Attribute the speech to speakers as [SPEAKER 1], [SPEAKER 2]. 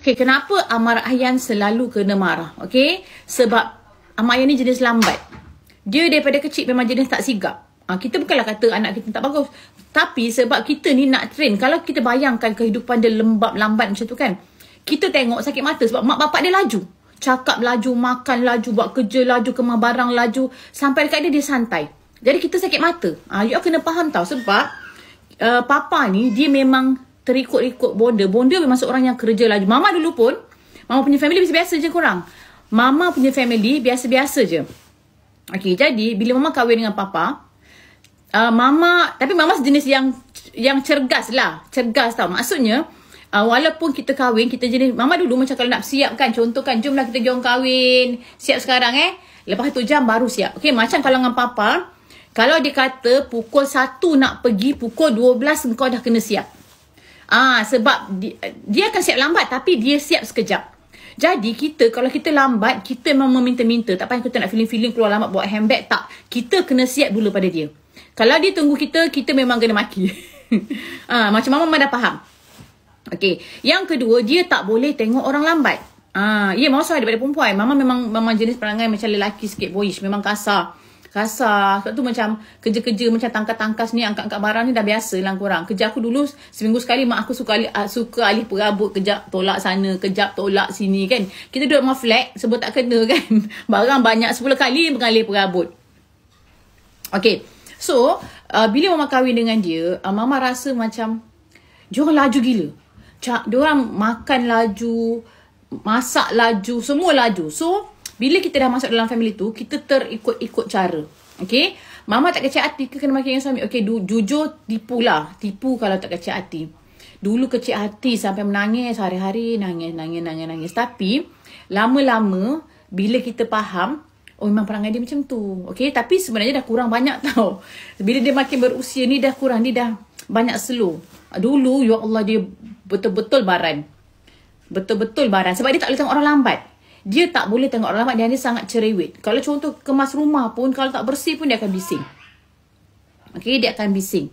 [SPEAKER 1] Okay, kenapa Amar Ahyan selalu kena marah? Okay, sebab Amar Ahyan ni jenis lambat. Dia daripada kecil memang jenis tak sigap. Kita bukanlah kata anak kita tak bagus. Tapi sebab kita ni nak train. Kalau kita bayangkan kehidupan dia lambat macam tu kan. Kita tengok sakit mata sebab mak bapak dia laju. Cakap laju, makan laju, buat kerja laju, kemas barang laju. Sampai dekat dia santai. Jadi kita sakit mata. You kena faham tau. Sebab papa ni dia memang terikut-ikut bonda. Bonda memang seorang yang kerja laju. Mama dulu pun, mama punya family biasa-biasa je korang. Mama punya family biasa-biasa je. Okay, jadi bila mama kahwin dengan papa, tapi mama sejenis yang cergas lah. Cergas tau. Maksudnya, walaupun kita kahwin, kita jenis, mama dulu macam kalau nak siap kan, contoh kan, jomlah kita pergi orang kahwin, siap sekarang lepas 1 jam baru siap. Okay, macam kalau dengan papa, kalau dia kata pukul 1 nak pergi, pukul 12 engkau dah kena siap. Sebab dia akan siap lambat, tapi dia siap sekejap. Jadi kita, kalau kita lambat, kita memang meminta-minta. Tak payah kita nak feeling-feeling keluar lambat bawa handbag, tak. Kita kena siap dulu pada dia. Kalau dia tunggu kita, kita memang kena maki. Macam mama dah faham. Okay. Yang kedua, dia tak boleh tengok orang lambat. Ya, mama soal daripada perempuan. Mama memang jenis perangai macam lelaki sikit, boyish. Memang kasar. Sebab tu macam kerja-kerja macam tangkas-tangkas ni, angkat-angkat barang ni dah biasa lah korang. Kerja aku dulu, seminggu sekali mak aku suka alih perabot. Kejap tolak sana, kejap tolak sini kan. Kita duduk rumah flat, sebut tak kena kan. Barang banyak, 10 kali mengalih perabot. Okay. So, bila mama kahwin dengan dia, mama rasa macam diorang laju gila. Diorang makan laju, masak laju, semua laju. So, bila kita dah masuk dalam family tu, kita terikut-ikut cara. Okay? Mama tak kecil hati ke kena maki dengan suami? Okay, jujur tipu lah. Tipu kalau tak kecil hati. Dulu kecil hati sampai menangis hari-hari, nangis. Tapi, lama-lama, bila kita faham, memang perangai dia macam tu. Okay? Tapi sebenarnya dah kurang banyak tau. Bila dia makin berusia ni dah kurang. Dia dah banyak slow. Dulu, ya Allah, dia betul-betul baran. Betul-betul baran. Sebab dia tak boleh tengok orang lambat. Dia tak boleh tengok orang lambat. Dia sangat cerewet. Kalau contoh kemas rumah pun, kalau tak bersih pun dia akan bising. Okay, dia akan bising.